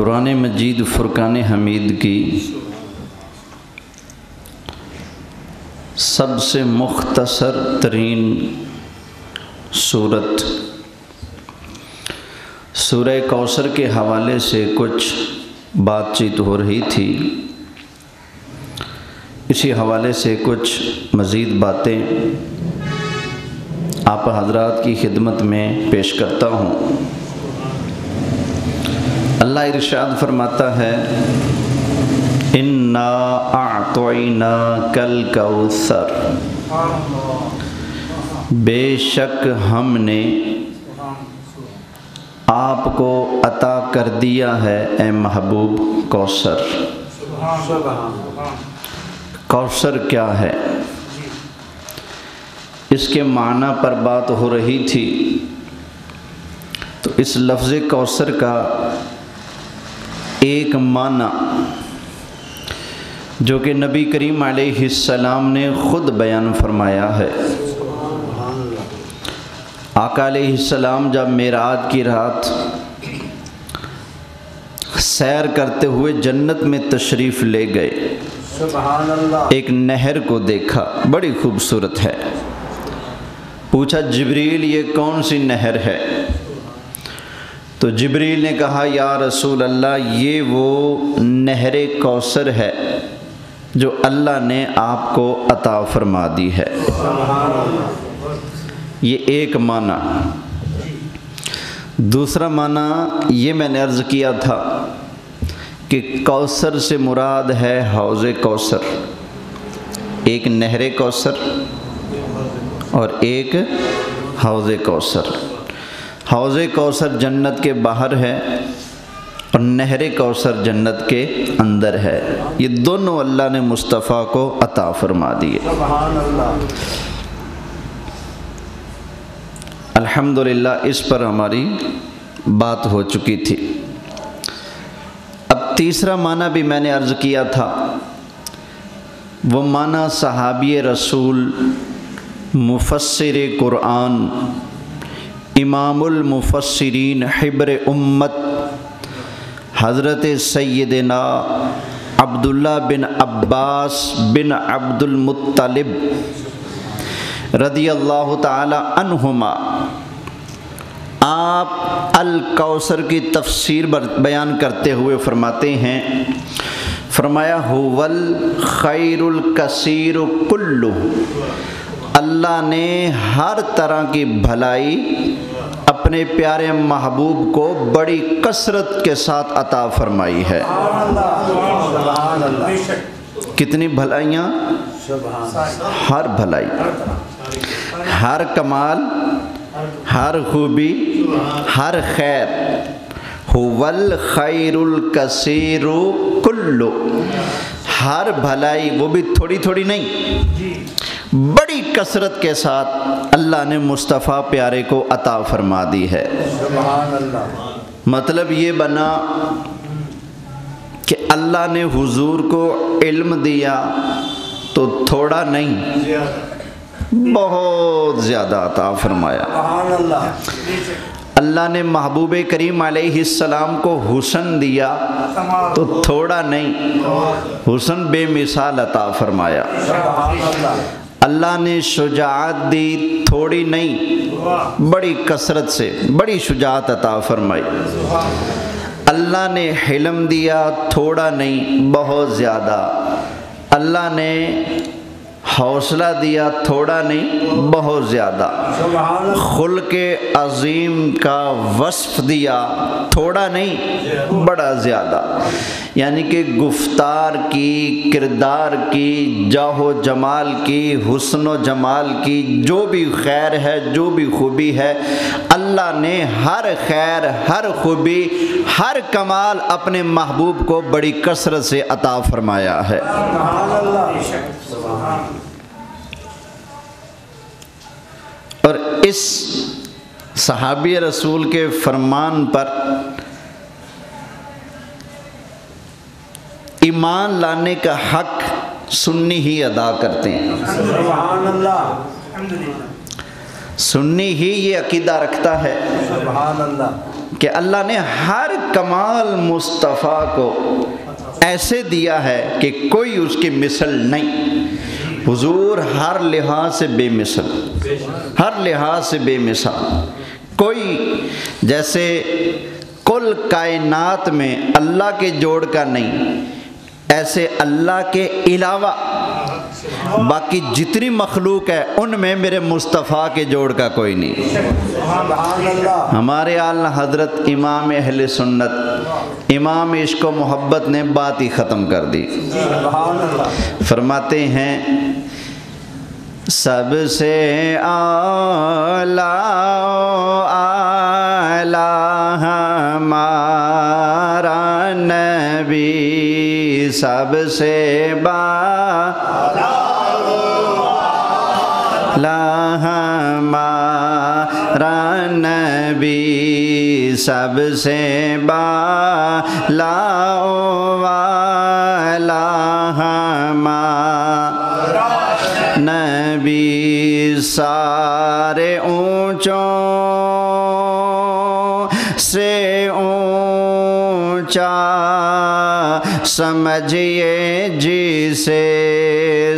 قرآن مجید فرقان حمید کی سب سے مختصر ترین سورت سورہ کوثر کے حوالے سے کچھ بات چیت ہو رہی تھی، اسی حوالے سے کچھ مزید باتیں آپ حضرات کی خدمت میں پیش کرتا ہوں۔ اللہ ارشاد فرماتا ہے اِنَّا أَعْطَيْنَاكَ الْكَوْثَرَ، بے شک ہم نے آپ کو عطا کر دیا ہے اے محبوب کوثر۔ کوثر کیا ہے؟ اس کے معنی پر بات ہو رہی تھی، تو اس لفظ کوثر کا ایک معنی جو کہ نبی کریم علیہ السلام نے خود بیان فرمایا ہے۔ آقا علیہ السلام جب معراج کی رات سیر کرتے ہوئے جنت میں تشریف لے گئے، ایک نہر کو دیکھا، بڑی خوبصورت ہے۔ پوچھا جبریل یہ کون سی نہر ہے؟ تو جبریل نے کہا یا رسول اللہ یہ وہ نہر کوثر ہے جو اللہ نے آپ کو عطا فرما دی ہے۔ یہ ایک معنی۔ دوسرا معنی یہ میں نے عرض کیا تھا کہ کوثر سے مراد ہے حوض کوثر، ایک نہر کوثر اور ایک حوض کوثر۔ حوض کوثر جنت کے باہر ہے اور نہر کوثر جنت کے اندر ہے۔ یہ دونوں اللہ نے مصطفیٰ کو عطا فرما دیے۔ الحمدللہ اس پر ہماری بات ہو چکی تھی۔ اب تیسرا معنی بھی میں نے عرض کیا تھا، وہ معنی صحابی رسول، مفسر قرآن، امام المفسرین، حبر امت، حضرت سیدنا عبداللہ بن عباس بن عبد المطلب رضی اللہ تعالی عنہما، آپ الکوثر کی تفسیر بیان کرتے ہوئے فرماتے ہیں، فرمایا هو الخیر الکثیر کلہ، اللہ نے ہر طرح کی بھلائی اپنے پیارے محبوب کو بڑی کثرت کے ساتھ عطا فرمائی ہے۔ کتنی بھلائیاں؟ ہر بھلائی، ہر کمال، ہر خوبی، ہر خیر۔ هو الخیر الکثیر کلہ، ہر بھلائی، وہ بھی تھوڑی تھوڑی نہیں، بڑی کثرت کے ساتھ اللہ نے مصطفیٰ پیارے کو عطا فرما دی ہے۔ مطلب یہ بنا کہ اللہ نے حضور کو علم دیا تو تھوڑا نہیں، بہت زیادہ عطا فرمایا۔ اللہ نے محبوب کریم علیہ السلام کو حسن دیا تو تھوڑا نہیں، حسن بے مثال عطا فرمایا۔ اللہ نے شجاعت دی، تھوڑی نہیں، بڑی کثرت سے بڑی شجاعت عطا فرمائی۔ اللہ نے حلم دیا، تھوڑا نہیں، بہت زیادہ۔ اللہ نے حوصلہ دیا، تھوڑا نہیں، بہت زیادہ۔ خلق عظیم کا وصف دیا، تھوڑا نہیں، بڑا زیادہ۔ یعنی کہ گفتار کی، کردار کی، جاہ و جمال کی، حسن و جمال کی جو بھی خیر ہے، جو بھی خوبی ہے، اللہ نے ہر خیر، ہر خوبی، ہر کمال اپنے محبوب کو بڑی کثرت سے عطا فرمایا ہے۔ اور اس صحابی رسول کے فرمان پر ایمان لانے کا حق سنی ہی ادا کرتے ہیں۔ سبحان اللہ، سنی ہی یہ عقیدہ رکھتا ہے سبحان اللہ، کہ اللہ نے ہر کمال مصطفیٰ کو ایسے دیا ہے کہ کوئی اس کی مثل نہیں۔ حضور ہر لحاظ سے بے مثل، ہر لحاظ سے بے مثال۔ کوئی جیسے کل کائنات میں اللہ کے جوڑ کا نہیں، ایسے اللہ کے علاوہ باقی جتنی مخلوق ہے ان میں میرے مصطفیٰ کے جوڑ کا کوئی نہیں۔ ہمارے اعلیٰ حضرت امام اہل سنت امام عشق و محبت نے بات ہی ختم کر دی۔ فرماتے ہیں سب سے اعلیٰ اعلیٰ ہمارا نبی، سب سے ہمارا نبی، سب سے بالا والا ہمارا نبی، سارے اونچوں سے اونچا سمجھیے جسے،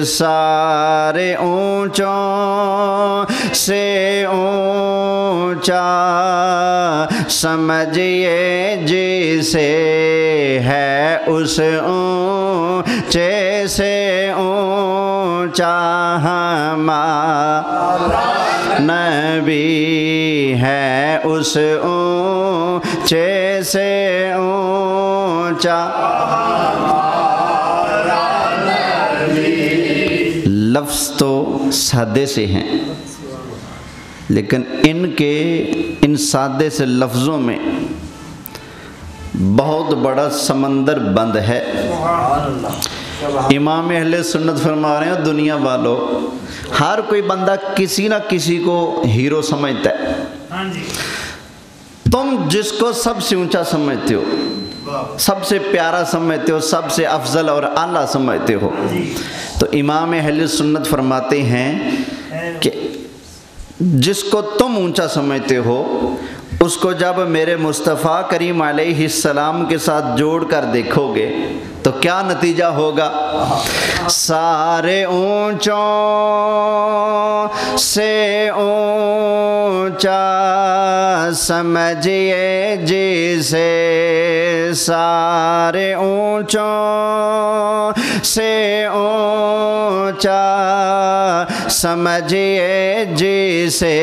سارے اونچوں سے اونچا سمجھیے جسے، ہے اس اونچے سے اونچا ہمارا نبی، ہے اس اونچے سے اونچا۔ لفظ تو سادے سے ہیں لیکن ان سادے سے لفظوں میں بہت بڑا سمندر بند ہے۔ امام اہل سنت فرما رہے ہیں دنیا والوں، ہر کوئی بندہ کسی نہ کسی کو ہیرو سمجھتا ہے۔ تم جس کو سب سے اونچا سمجھتے ہو، سب سے پیارا سمجھتے ہو، سب سے افضل اور اعلیٰ سمجھتے ہو، تو امام اہل سنت فرماتے ہیں کہ جس کو تم اونچا سمجھتے ہو اس کو جب میرے مصطفیٰ کریم علیہ السلام کے ساتھ جوڑ کر دیکھو گے تو کیا نتیجہ ہوگا؟ سارے اونچوں سے اونچا سمجھیے جسے، سارے اونچوں سے اونچا سمجھیے جسے،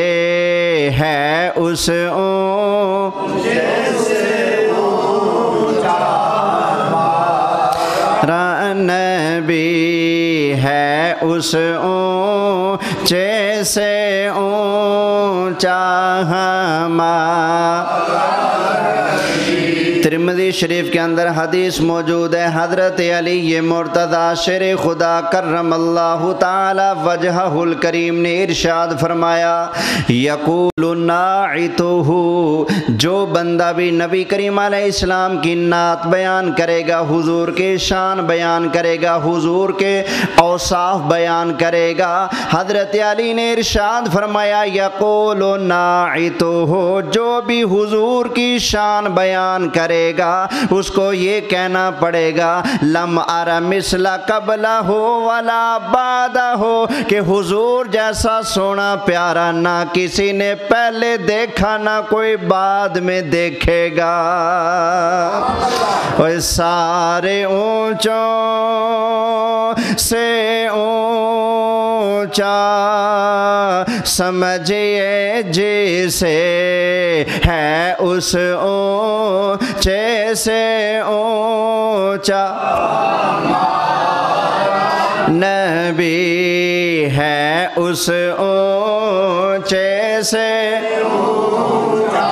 ہے اس اونچے سے اونچا نبی، ہے اس اونچے سے اونچا ہمارا۔ ترمذی شریف کے اندر حدیث موجود ہے، حضرت علی مرتضیٰ شیر خدا کرم اللہ تعالی وجہہ الکریم نے ارشاد فرمایا، یقول ناعتہ، جو بندہ بھی نبی کریم علیہ السلام کی نعت بیان کرے گا، حضور کے شان بیان کرے گا، حضور کے اوصاف بیان کرے گا، حضرت علی نے ارشاد فرمایا یقول ناعتہ، جو بھی حضور کی شان بیان کرے گا اس کو یہ کہنا پڑے گا لم ار مثل قبلہ ولا بعدہ، کہ حضور جیسا سونا پیارا نہ کسی نے پہلے دیکھا نہ کوئی بعد میں دیکھے گا۔ اور سارے اونچوں سے اونچا سمجھیے جسے، ہے اس اونچے سے اونچا نبی، ہے اس اونچے سے اونچا۔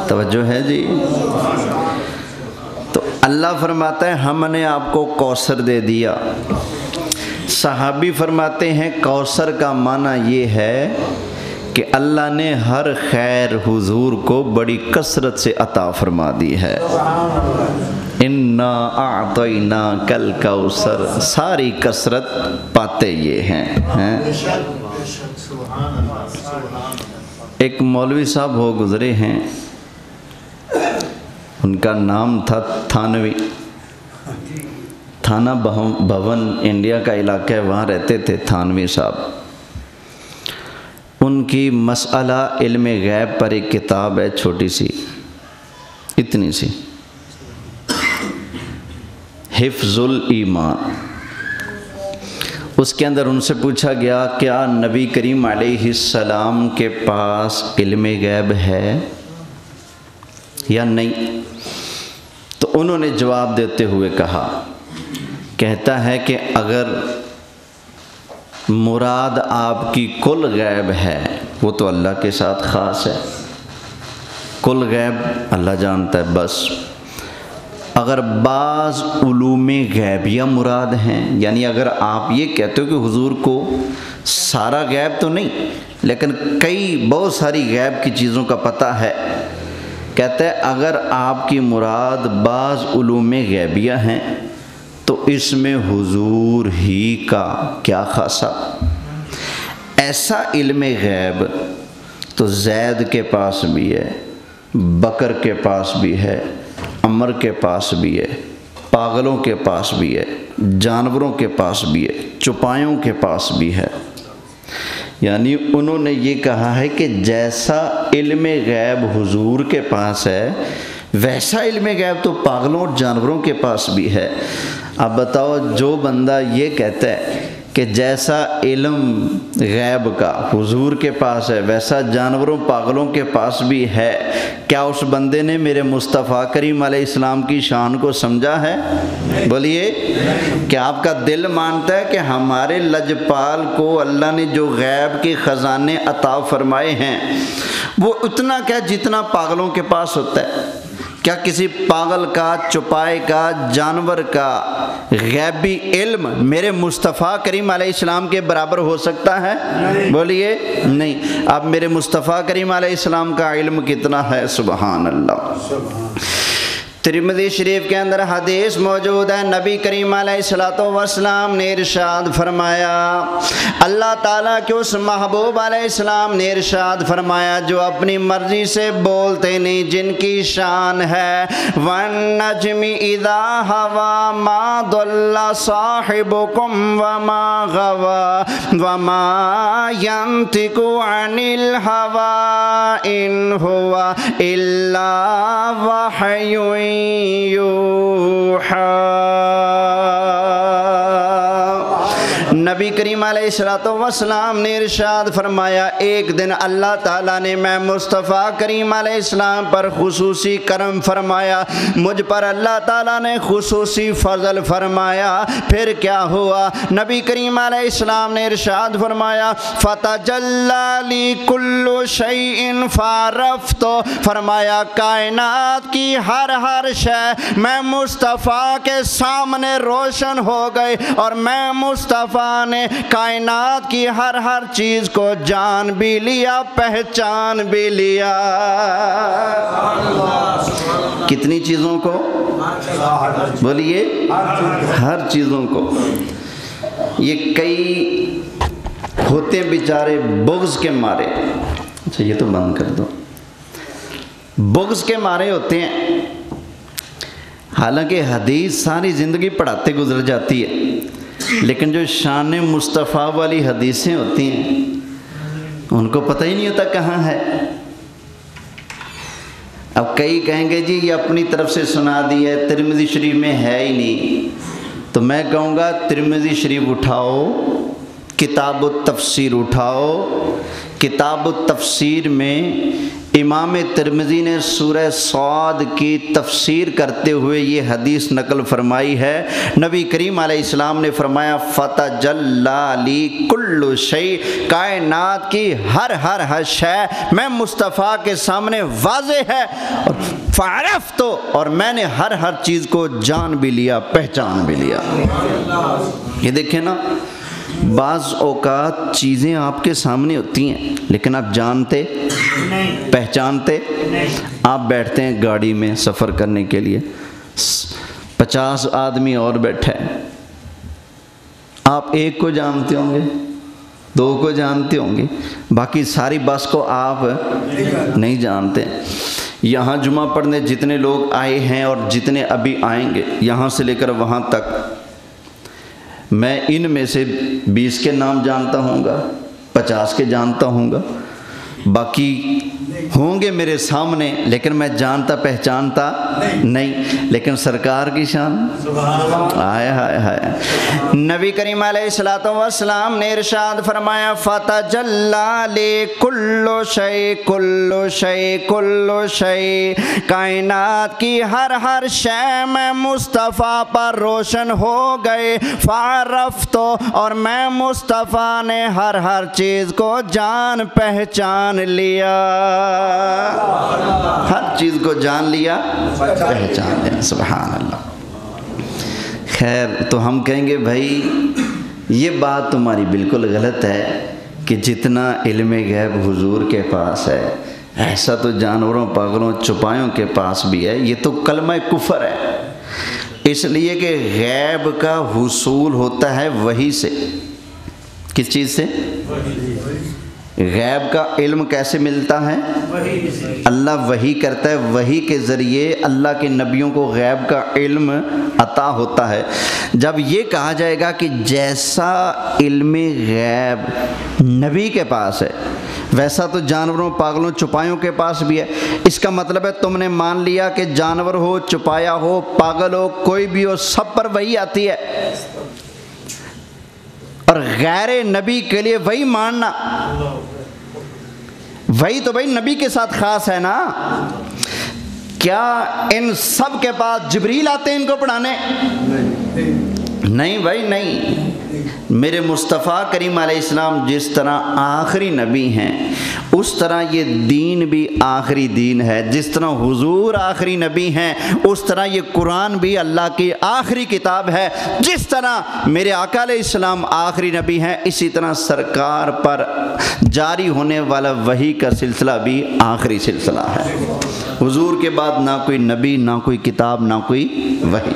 توجہ ہے جی؟ تو اللہ فرماتا ہے ہم نے آپ کو کوثر دے دیا۔ صحابی فرماتے ہیں کوثر کا معنی یہ ہے کہ اللہ نے ہر خیر حضور کو بڑی کثرت سے عطا فرما دی ہے۔ انا اعطیناک الکوثر، ساری کثرت پاتے یہ ہیں۔ ایک مولوی صاحب ہو گزرے ہیں، ان کا نام تھا تھانوی، تھانہ بھون انڈیا کا علاقہ ہے، وہاں رہتے تھے تھانوی صاحب۔ ان کی مسئلہ علم غیب پر ایک کتاب ہے چھوٹی سی، اتنی سی، حفظ الایمان۔ اس کے اندر ان سے پوچھا گیا کیا نبی کریم علیہ السلام کے پاس علم غیب ہے یا نہیں؟ تو انہوں نے جواب دیتے ہوئے کہتا ہے کہ اگر مراد آپ کی کل غیب ہے وہ تو اللہ کے ساتھ خاص ہے، کل غیب اللہ جانتا ہے بس۔ اگر بعض علوم غیبیہ مراد ہیں، یعنی اگر آپ یہ کہتے ہو کہ حضور کو سارا غیب تو نہیں لیکن بہت ساری غیب کی چیزوں کا پتہ ہے، کہتا ہے اگر آپ کی مراد بعض علوم غیبیہ ہیں تو اس میں حضور ہی کا کیا خاصہ؟ ایسا علم غیب تو زید کے پاس بھی ہے، بکر کے پاس بھی ہے، عمر کے پاس بھی ہے، پاگلوں کے پاس بھی ہے، جانوروں کے پاس بھی ہے، چوپایوں کے پاس بھی ہے۔ یعنی انہوں نے یہ کہا ہے کہ جیسا علم غیب حضور کے پاس ہے ویسا علم غیب تو پاگلوں اور جانوروں کے پاس بھی ہے۔ اب بتاؤ، جو بندہ یہ کہتا ہے کہ جیسا علم غیب کا حضور کے پاس ہے ویسا جانوروں پاگلوں کے پاس بھی ہے، کیا اس بندے نے میرے مصطفیٰ کریم علیہ السلام کی شان کو سمجھا ہے؟ بولیے، کیا آپ کا دل مانتا ہے کہ ہمارے لجپال کو اللہ نے جو غیب کے خزانے عطا فرمائے ہیں وہ اتنا کیا جتنا پاگلوں کے پاس ہوتا ہے؟ کیا کسی پاگل کا، چوپائے کا، جانور کا غیبی علم میرے مصطفیٰ کریم علیہ السلام کے برابر ہو سکتا ہے؟ بولیے نہیں۔ اب میرے مصطفیٰ کریم علیہ السلام کا علم کتنا ہے؟ سبحان اللہ۔ ترمذی شریف کے اندر حدیث موجود ہے، نبی کریم علیہ السلام نے ارشاد فرمایا، اللہ تعالیٰ کے اس محبوب علیہ السلام نے ارشاد فرمایا جو اپنی مرضی سے بولتے نہیں، جن کی شان ہے وَالنَّجْمِ إِذَا هَوَى مَا ضَلَّ صَاحِبُكُمْ وَمَا غَوَى وَمَا يَنطِقُ عَنِ الْهَوَىٰ إِنْ هُوَ إِلَّا وَحْيٌ یوحیٰ۔ نبی کریم علیہ السلام نے ارشاد فرمایا، ایک دن اللہ تعالیٰ نے میں مصطفیٰ کریم علیہ السلام پر خصوصی کرم فرمایا، مجھ پر اللہ تعالیٰ نے خصوصی فضل فرمایا۔ پھر کیا ہوا؟ نبی کریم علیہ السلام نے ارشاد فرمایا، فَتَجَلَّى لِي كُلُّ شَيْءٍ فَعَرَفْتُ، فرمایا کائنات کی ہر شے میں مصطفیٰ کے سامنے روشن ہو گئی، اور میں مصطفیٰ نے کائنات کی ہر چیز کو جان بھی لیا، پہچان بھی لیا۔ کتنی چیزوں کو؟ بولیے، ہر چیزوں کو۔ یہ کئی ہوتے بیچارے بغض کے مارے، اچھا یہ تو بند کر دو، بغض کے مارے ہوتے ہیں، حالانکہ حدیث ساری زندگی پڑھاتے گزر جاتی ہے، لیکن جو شان مصطفیٰ والی حدیثیں ہوتی ہیں ان کو پتہ ہی نہیں ہوتا کہاں ہے۔ اب کئی کہیں گے جی یہ اپنی طرف سے سنا دی ہے، ترمذی شریف میں ہے ہی نہیں، تو میں کہوں گا ترمذی شریف اٹھاؤ، کتاب التفسیر اٹھاؤ، کتاب التفسیر میں امام ترمذی نے سورہ صاد کی تفسیر کرتے ہوئے یہ حدیث نقل فرمائی ہے۔ نبی کریم علیہ السلام نے فرمایا، فَتَجَلَّى لِي كُلُّ شَيْءٍ، کائنات کی ہر شے میں مصطفیٰ کے سامنے واضح ہے، اور فَعَرَفْتُ، اور میں نے ہر چیز کو جان بھی لیا، پہچان بھی لیا۔ یہ دیکھیں نا، بعض اوقات چیزیں آپ کے سامنے ہوتی ہیں لیکن آپ جانتے پہچانتے۔ آپ بیٹھتے ہیں گاڑی میں سفر کرنے کے لیے، 50 آدمی اور بیٹھے ہیں، آپ ایک کو جانتے ہوں گے، 2 کو جانتے ہوں گے، باقی ساری بس کو آپ نہیں جانتے۔ یہاں جمعہ پڑھنے جتنے لوگ آئے ہیں اور جتنے ابھی آئیں گے یہاں سے لے کر وہاں تک، میں ان میں سے 20 کے نام جانتا ہوں گا، 50 کے جانتا ہوں گا، باقی ہوں گے میرے سامنے لیکن میں جانتا پہچانتا نہیں۔ لیکن سرکار کی شان، آئے ہائے ہائے، نبی کریم علیہ السلام نے ارشاد فرمایا فَتَجَلَّى لِكُلُّ شَيْءٍ كُلُّ شَيْءٍ كُلُّ شَيْءٍ، کائنات کی ہر شے میں مصطفیٰ پر روشن ہو گئے، فَعَرَفْتُ، اور میں مصطفیٰ نے ہر چیز کو جان پہچان لیا، ہر چیز کو جان لیا پہچان لیا، سبحان اللہ۔ خیر تو ہم کہیں گے بھائی یہ بات تمہاری بالکل غلط ہے کہ جتنا علم غیب حضور کے پاس ہے ایسا تو جانوروں پاگلوں چپایوں کے پاس بھی ہے، یہ تو کلمہ کفر ہے، اس لیے کہ غیب کا حصول ہوتا ہے وحی سے۔ کس چیز سے؟ غیب کا علم کیسے ملتا ہے؟ اللہ وحی کرتا ہے، وحی کے ذریعے اللہ کے نبیوں کو غیب کا علم عطا ہوتا ہے۔ جب یہ کہا جائے گا کہ جیسا علم غیب نبی کے پاس ہے ویسا تو جانوروں پاگلوں چپایوں کے پاس بھی ہے، اس کا مطلب ہے تم نے مان لیا کہ جانور ہو، چپایا ہو، پاگل ہو، کوئی بھی ہو، سب پر وحی آتی ہے، اور غیر نبی کے لیے وہی ماننا، وہی تو بھائی نبی کے ساتھ خاص ہے نا۔ کیا ان سب کے پاس جبریل آتے ہیں ان کو پڑھانے؟ نہیں بھائی نہیں، میرے مصطفیٰ کریم علیہ السلام جس طرح آخری نبی ہیں اس طرح یہ دین بھی آخری دین ہے، جس طرح حضور آخری نبی ہیں اس طرح یہ قرآن بھی اللہ کی آخری کتاب ہے، جس طرح میرے آقا علیہ السلام آخری نبی ہیں اسی طرح سرکار پر جاری ہونے والا وحی کا سلسلہ بھی آخری سلسلہ ہے۔ حضور کے بعد نہ کوئی نبی، نہ کوئی کتاب، نہ کوئی وحی۔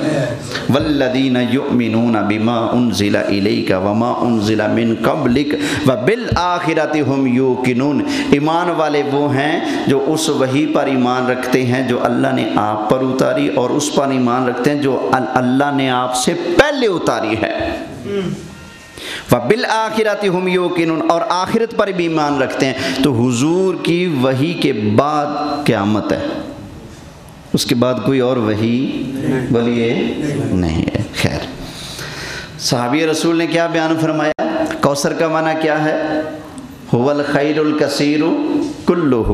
والذین یؤمنون بما انزل الیک وما انزل من قبلک وبالآخرۃ ہم یوقنون، ایمان والے وہ ہیں جو اس وحی پر ایمان رکھتے ہیں جو اللہ نے آپ پر اتاری، اور اس پر ایمان رکھتے ہیں جو اللہ نے آپ سے پہلے اتاری ہے۔ وَبِالْآخِرَةِ هُمْ يُوقِنُونَ، اور آخرت پر بھی ایمان رکھتے ہیں۔ تو حضور کی وحی کے بعد قیامت ہے، اس کے بعد کوئی اور وحی بولیے نہیں ہے۔ خیر، صحابی رسول نے کیا بیان فرمایا؟ کوثر کا معنی کیا ہے؟ هُوَ الْخَيْرُ الْكَثِيرُ كُلُّهُ،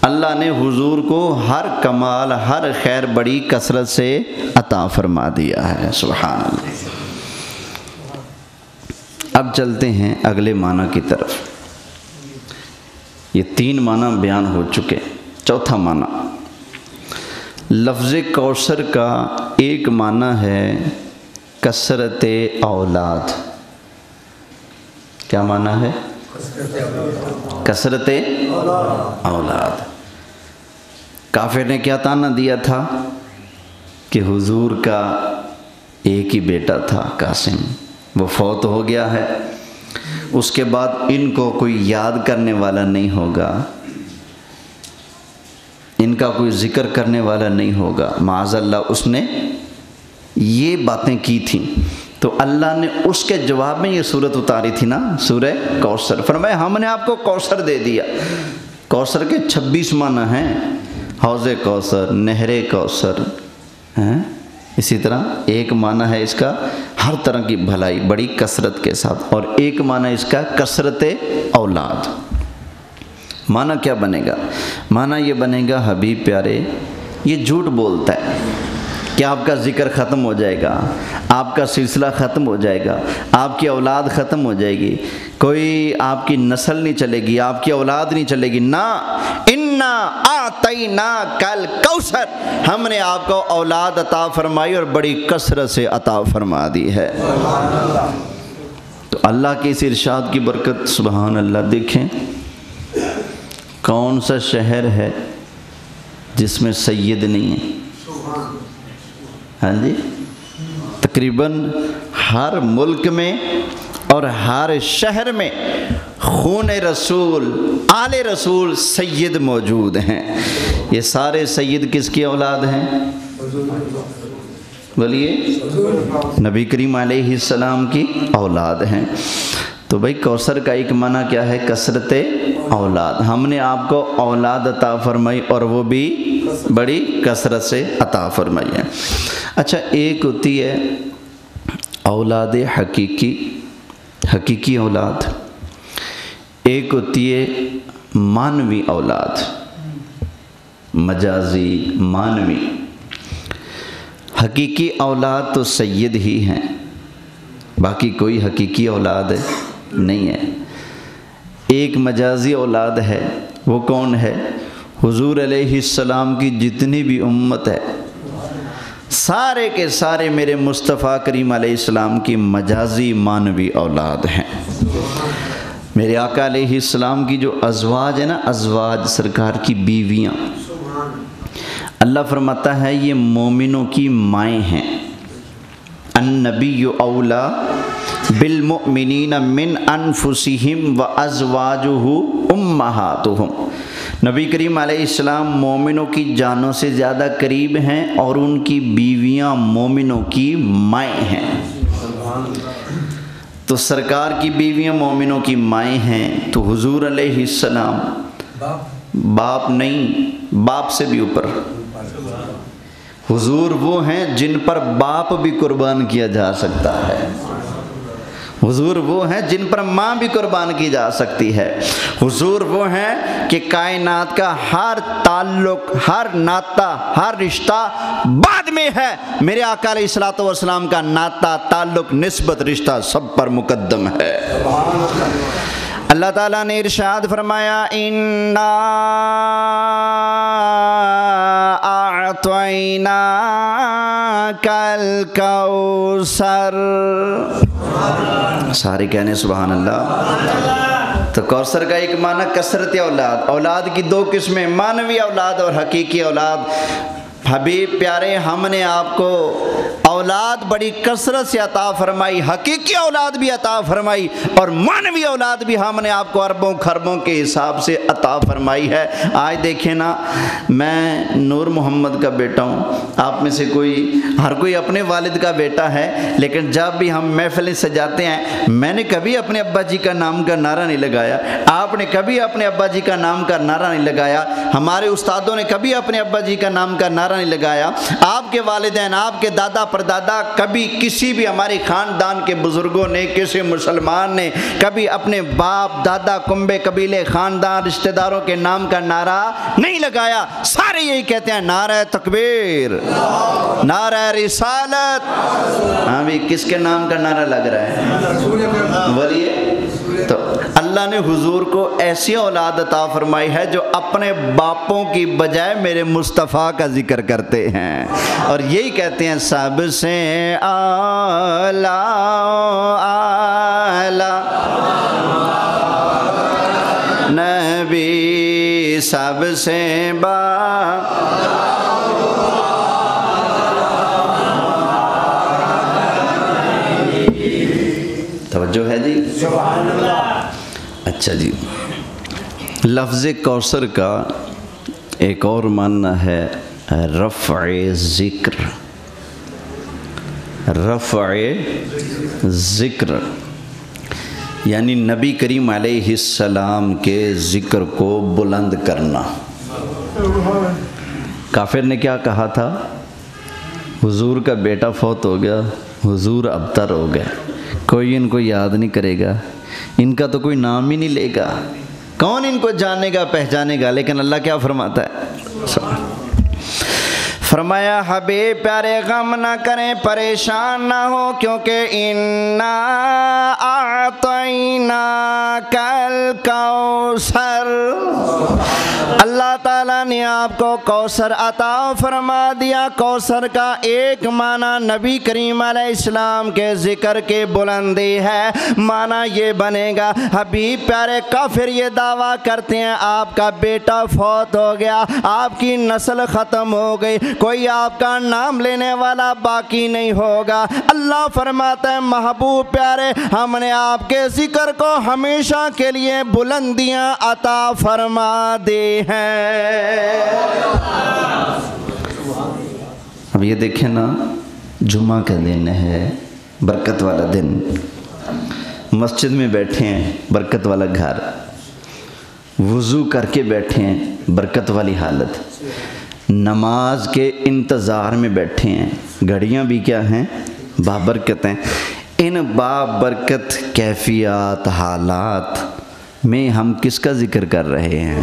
اللہ نے حضور کو ہر کمال، ہر خیر بڑی کثرت سے عطا فرما دیا ہے، سبحان اللہ۔ اب چلتے ہیں اگلے معنی کی طرف۔ یہ 3 معنی بیان ہو چکے، چوتھا معنی لفظ کوثر کا ایک معنی ہے کثرت اولاد۔ کیا معنی ہے؟ کثرت اولاد۔ کافر نے کیا طعنہ دیا تھا کہ حضور کا ایک ہی بیٹا تھا قاسم، وہ فوت ہو گیا ہے، اس کے بعد ان کو کوئی یاد کرنے والا نہیں ہوگا، ان کا کوئی ذکر کرنے والا نہیں ہوگا، معاذ اللہ۔ اس نے یہ باتیں کی تھیں تو اللہ نے اس کے جواب میں یہ صورت اتاری تھی نا، سورہ کوثر۔ فرمایا ہم نے آپ کو کوثر دے دیا۔ کوثر کے 26 معنی ہیں، حوض کوثر، نہر کوثر، اسی طرح ایک معنی ہے اس کا ہر طرح کی بھلائی بڑی کثرت کے ساتھ، اور ایک معنی اس کا کثرت اولاد۔ معنی کیا بنے گا؟ معنی یہ بنے گا حبیب پیارے یہ جھوٹ بولتا ہے کہ آپ کا ذکر ختم ہو جائے گا، آپ کا سلسلہ ختم ہو جائے گا، آپ کی اولاد ختم ہو جائے گی، کوئی آپ کی نسل نہیں چلے گی، آپ کی اولاد نہیں چلے گی۔ نہ، انا اعطیناک الکوثر، ہم نے آپ کو اولاد عطا فرمائی اور بڑی کثرت سے عطا فرما دی ہے۔ تو اللہ کے اس ارشاد کی برکت، سبحان اللہ۔ دیکھیں کون سا شہر ہے جس میں سید نہیں ہے؟ ہاں جی، تقریباً ہر ملک میں اور ہر شہر میں خون رسول آل رسول سید موجود ہیں۔ یہ سارے سید کس کی اولاد ہیں؟ بولیے، نبی کریم علیہ السلام کی اولاد ہیں۔ تو بھائی کوثر کا ایک معنی کیا ہے؟ کثرت اولاد۔ ہم نے آپ کو اولاد عطا فرمائی اور وہ بھی بڑی کثرت سے عطا فرمائی ہے۔ اچھا، ایک ہوتی ہے اولاد حقیقی اولاد، ایک ہوتی ہے معنوی اولاد، مجازی معنوی۔ حقیقی اولاد تو سید ہی ہیں، باقی کوئی حقیقی اولاد نہیں ہے۔ ایک مجازی اولاد ہے، وہ کون ہے؟ حضور علیہ السلام کی جتنی بھی امت ہے سارے کے سارے میرے مصطفیٰ کریم علیہ السلام کی مجازی معنوی اولاد ہیں۔ میرے آقا علیہ السلام کی جو ازواج ہے نا، ازواج سرکار کی بیویاں، اللہ فرماتا ہے یہ مومنوں کی مائیں ہیں۔ النبی اولا بالمؤمنین من انفسہم وازواجہ امہاتہم۔ نبی کریم علیہ السلام مومنوں کی جانوں سے زیادہ قریب ہیں اور ان کی بیویاں مومنوں کی مائیں ہیں۔ تو سرکار کی بیویاں مومنوں کی مائیں ہیں، تو حضور علیہ السلام باپ نہیں، باپ سے بھی اوپر۔ حضور وہ ہیں جن پر باپ بھی قربان کیا جا سکتا ہے، حضور وہ ہیں جن پر ماں بھی قربان کی جا سکتی ہے، حضور وہ ہیں کہ کائنات کا ہر تعلق، ہر ناطہ، ہر رشتہ بعد میں ہے، میرے آقا علیہ الصلوۃ والسلام کا ناطہ، تعلق، نسبت، رشتہ سب پر مقدم ہے۔ اللہ تعالیٰ نے ارشاد فرمایا اِنَّا اعطیناک الکوثر۔ سارے کہنے سبحان اللہ۔ تو کوثر کا ایک معنی کثرت اولاد، اولاد کی دو قسمیں، معنوی اولاد اور حقیقی اولاد۔ حبیب پیارے، ہم نے آپ کو اولاد بڑی کثرت سے عطا فرمائی، حقیقی اولاد بھی عطا فرمائی اور معنوی اولاد بھی ہم نے آپ کو اربوں خربوں کے حساب سے عطا فرمائی ہے۔ آج دیکھیں نا، میں نور محمد کا بیٹا ہوں، آپ میں سے ہر کوئی اپنے والد کا بیٹا ہے، لیکن جب بھی ہم محفلیں سجاتے ہیں، میں نے کبھی اپنے ابا جی کا نام کا نعرہ نہیں لگایا، آپ نے کبھی اپنے ابا جی کا نام کا نعرہ نہیں لگایا، ہمارے استادوں نے کبھی اپنے ابا جی کا نام کا نعرہ نہیں لگایا، آپ کے والدین، آپ کے دادا پردادا، کبھی کسی بھی ہمارے خاندان کے بزرگوں نے، کسی مسلمان نے کبھی اپنے باپ دادا کنبے قبیلے خاندان رشتہ داروں کے نام کا نعرہ نہیں لگایا۔ سارے یہی کہتے ہیں نعرہ تکبیر، نعرہ رسالت۔ ہاں بھی کس کے نام کا نعرہ لگ رہا ہے؟ بولیے۔ تو اللہ نے حضور کو ایسی اولاد عطا فرمائی ہے جو اپنے باپوں کی بجائے میرے مصطفیٰ کا ذکر کرتے ہیں اور یہی کہتے ہیں سب سے اعلیٰ اعلیٰ نبی، سب سے توجہ ہے جی؟ اچھا جی، لفظ کوثر کا ایک اور معنی ہے رفع ذکر، رفع ذکر یعنی نبی کریم علیہ السلام کے ذکر کو بلند کرنا۔ کافر نے کیا کہا تھا؟ حضور کا بیٹا فوت ہو گیا، حضور ابتر ہو گئے، کوئی ان کو یاد نہیں کرے گا، ان کا تو کوئی نام ہی نہیں لے گا، کون ان کو جانے گا پہچانے گا۔ لیکن اللہ کیا فرماتا ہے؟ فرمایا حبیب پیارے غم نہ کریں، پریشان نہ ہو، کیونکہ اِنَّا اعطیناک الکوثر، اللہ تعالیٰ نے آپ کو کوثر عطا فرما دیا۔ کوثر کا ایک معنی نبی کریم علیہ السلام کے ذکر کی بلندی ہے، معنی یہ بنے گا حبیب پیارے کافر یہ دعویٰ کرتے ہیں آپ کا بیٹا فوت ہو گیا، آپ کی نسل ختم ہو گئی، کوئی آپ کا نام لینے والا باقی نہیں ہوگا۔ اللہ فرماتا ہے محبوب پیارے ہم نے آپ کے ذکر کو ہمیشہ کے لیے بلندیاں عطا فرما دی ہیں۔ اب یہ دیکھیں نا، جمعہ کا دن ہے، برکت والا دن، مسجد میں بیٹھے ہیں، برکت والا گھر، وضو کر کے بیٹھے ہیں، برکت والی حالت، نماز کے انتظار میں بیٹھے ہیں، گھڑیاں بھی کیا ہیں؟ بابرکت ہیں۔ ان بابرکت کیفیات حالات میں ہم کس کا ذکر کر رہے ہیں؟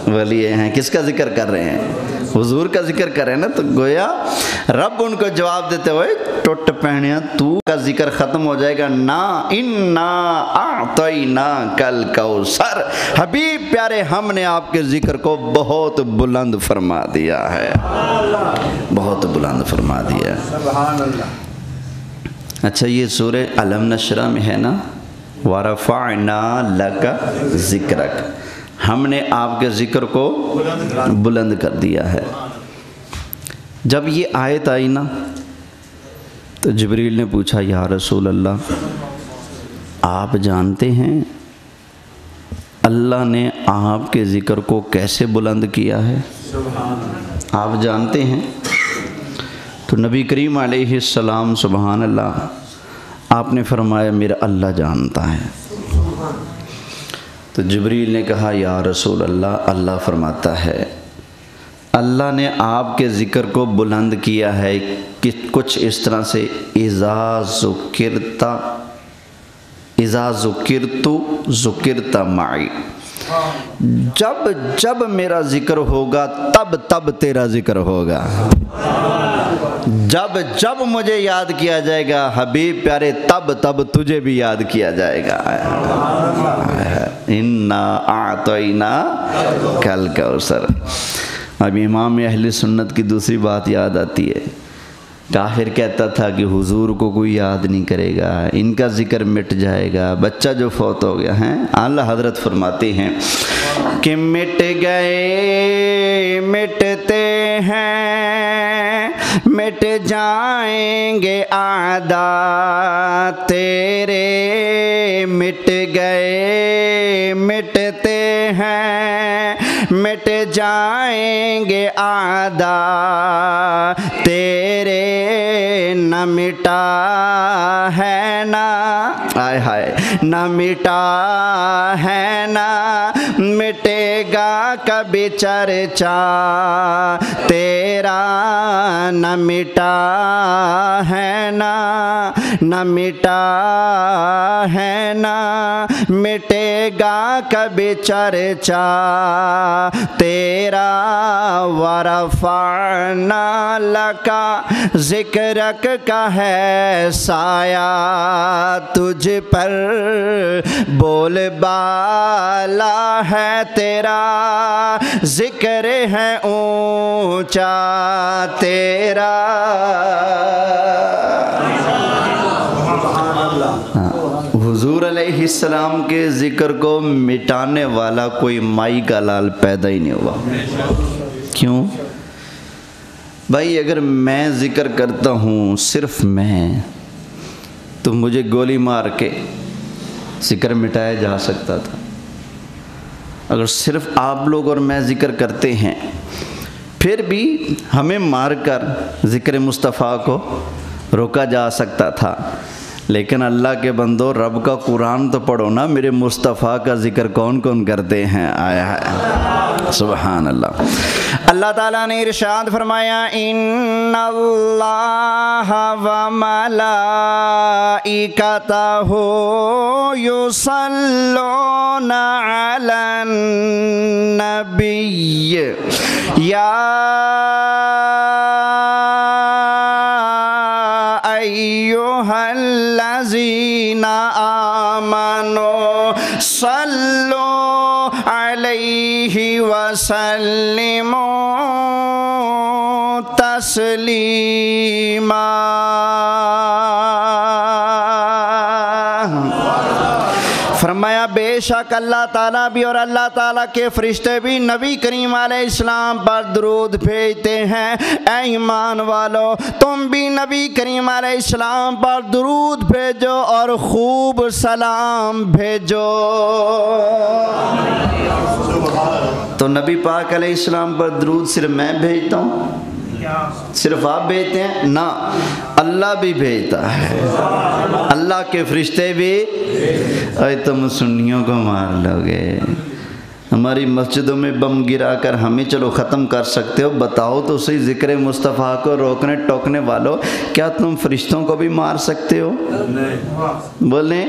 ولی ہیں، کس کا ذکر کر رہے ہیں؟ حضور کا ذکر کریں نا، تو گویا رب ان کو جواب دیتے ہوئے ٹوٹ پہنیا تو کا ذکر ختم ہو جائے گا نا، انا اعطینا کل کوثر، حبیب پیارے ہم نے آپ کے ذکر کو بہت بلند فرما دیا ہے، بہت بلند فرما دیا ہے۔ سبحان اللہ۔ اچھا یہ سورہ علم نشرہ میں ہے نا، وَرَفَعْنَا لَكَ ذِكْرَكَ، ہم نے آپ کے ذکر کو بلند کر دیا ہے۔ جب یہ آیت آئی نا تو جبریل نے پوچھا یا رسول اللہ آپ جانتے ہیں اللہ نے آپ کے ذکر کو کیسے بلند کیا ہے؟ آپ جانتے ہیں؟ تو نبی کریم علیہ السلام سبحان اللہ آپ نے فرمایا میرا اللہ جانتا ہے۔ تو جبریل نے کہا یا رسول اللہ، اللہ فرماتا ہے اللہ نے آپ کے ذکر کو بلند کیا ہے کہ کچھ اس طرح سے اذا ذکرت ذکرت معی، جب جب میرا ذکر ہوگا تب تب تیرا ذکر ہوگا، جب جب مجھے یاد کیا جائے گا حبیب پیارے تب تب تجھے بھی یاد کیا جائے گا۔ انا اعطینا کل کوثر۔ اب امام اہل سنت کی دوسری بات یاد آتی ہے، کافر کہتا تھا کہ حضور کو کوئی یاد نہیں کرے گا، ان کا ذکر مٹ جائے گا، بچہ جو فوت ہو گیا ہے، اعلیٰ حضرت فرماتے ہیں کہ مٹ گئے مٹتے ہیں مٹ جائیں گے اعداء تیرے، مٹ گئے مٹتے ہیں مٹ جائیں گے اعداء تیرے، نہ مٹا ہے نا آئے ہائے نہ مٹا ہے نا مٹے گا کبھی چرچا تیرا، نہ مٹا ہے نا نہ مٹا ہے نا مٹے گا کبھی چرچا تیرا، ورفعنا لکا ذکرک کا ہے سایہ تجھ پر، بول بالا ہے تیرا ذکر ہے اونچا تیرا۔ حضور علیہ السلام کے ذکر کو مٹانے والا کوئی مائی کا لال پیدا ہی نہیں ہوا۔ کیوں بھائی؟ اگر میں ذکر کرتا ہوں صرف میں، تو مجھے گولی مار کے ذکر مٹایا جا سکتا تھا۔ اگر صرف آپ لوگ اور میں ذکر کرتے ہیں پھر بھی ہمیں مار کر ذکر مصطفیٰ کو روکا جا سکتا تھا، لیکن اللہ کے بندو رب کا قرآن تو پڑھو نا، میرے مصطفیٰ کا ذکر کون کون کرتے ہیں؟ آیا ہے سبحان اللہ۔ اللہ تعالیٰ نے ارشاد فرمایا ان اللہ و ملائکتہ یصلون علی النبی یا ایہا الذین آمنوا صلوا علیہ وسلموا تسلیما۔ فرمایا بے بے شک اللہ تعالیٰ بھی اور اللہ تعالیٰ کے فرشتے بھی نبی کریم علیہ السلام پر درود بھیجتے ہیں۔ اے ایمان والو تم بھی نبی کریم علیہ السلام پر درود بھیجو اور خوب سلام بھیجو۔ تو نبی پاک علیہ السلام پر درود صرف میں بھیجتا ہوں؟ صرف آپ بھیجتے ہیں؟ نہ، اللہ بھی بھیجتا ہے، اللہ کے فرشتے بھی۔ اے تم سنیوں کو مار لو گے، ہماری مسجدوں میں بم گرا کر ہمیں چلو ختم کر سکتے ہو، بتاؤ تو صحیح ذکر مصطفیٰ کو روکنے ٹوکنے والوں، کیا تم فرشتوں کو بھی مار سکتے ہو؟ بولیں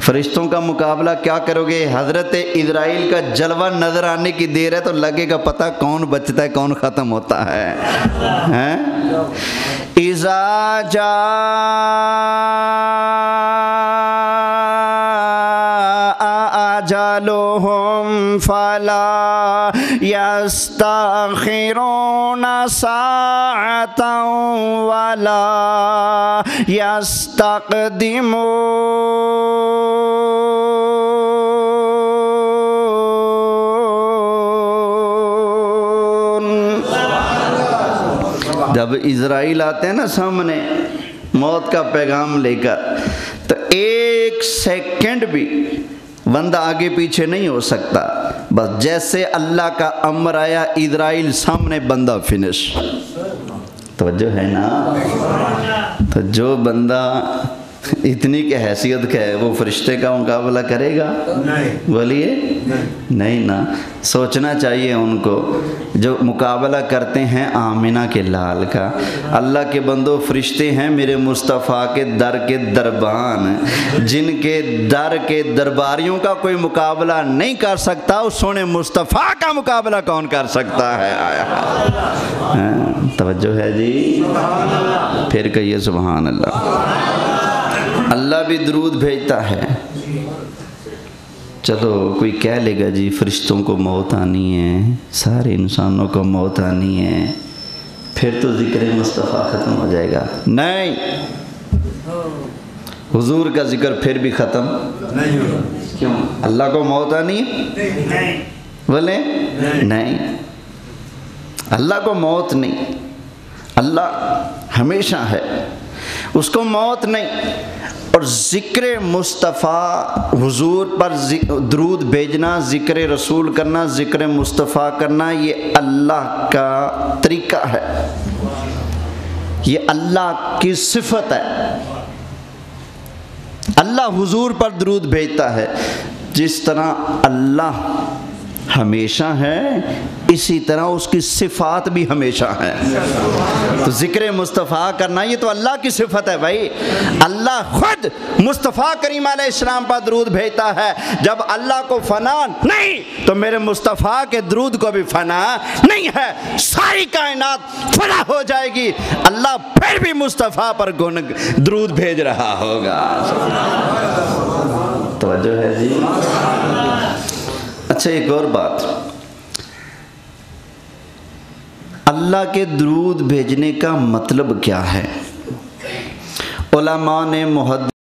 فرشتوں کا مقابلہ کیا کرو گے؟ حضرت اسرائیل کا جلوہ نظر آنے کی دیر ہے تو لگے گا پتہ کون بچتا ہے کون ختم ہوتا ہے۔ اذا جاء اجلهم فلا يستأخرون ساعة ولا يستقدمون۔ جب اسرائیل آتے ہیں نا سامنے موت کا پیغام لے کر، تو ایک سیکنڈ بھی بندہ آگے پیچھے نہیں ہو سکتا، بس جیسے اللہ کا امر آیا اسرائیل سامنے بندہ فنش۔ توجہ ہے نا؟ تو جو بندہ اتنی کی حیثیت کا ہے وہ فرشتے کا مقابلہ کرے گا؟ بولیے نہیں نا۔ سوچنا چاہیے ان کو جو مقابلہ کرتے ہیں آمنہ کے لال کا۔ اللہ کے بندو فرشتے ہیں میرے مصطفیٰ کے در کے دربان، جن کے در کے درباریوں کا کوئی مقابلہ نہیں کر سکتا، اس سونے مصطفیٰ کا مقابلہ کون کر سکتا ہے؟ آیا توجہ ہے جی؟ پھر کہیے سبحان اللہ۔ اللہ بھی درود بھیجتا ہے۔ چلو کوئی کہہ لے گا جی فرشتوں کو موت آنی ہے، سارے انسانوں کو موت آنی ہے، پھر تو ذکر مصطفیٰ ختم ہو جائے گا۔ نہیں، حضور کا ذکر پھر بھی ختم نہیں ہوگا۔ کیوں؟ اللہ کو موت آنی ہے؟ بولے نہیں، اللہ کو موت نہیں، اللہ ہمیشہ ہے، اس کو موت نہیں۔ اور ذکر مصطفیٰ حضور پر درود بھیجنا، ذکر رسول کرنا، ذکر مصطفیٰ کرنا، یہ اللہ کا طریقہ ہے، یہ اللہ کی صفت ہے۔ اللہ حضور پر درود بھیجتا ہے، جس طرح اللہ ہمیشہ ہے اسی طرح اس کی صفات بھی ہمیشہ ہیں۔ تو ذکر مصطفیٰ کرنا یہ تو اللہ کی صفت ہے بھائی۔ اللہ خود مصطفیٰ کریم علیہ السلام پر درود بھیجتا ہے۔ جب اللہ کو فنا نہیں تو میرے مصطفیٰ کے درود کو بھی فنا نہیں ہے، ساری کائنات فنا ہو جائے گی، اللہ پھر بھی مصطفیٰ پر درود بھیج رہا ہوگا۔ توجہ ہے جی؟ اچھا ایک اور بات، اللہ کے درود بھیجنے کا مطلب کیا ہے؟ علماء نے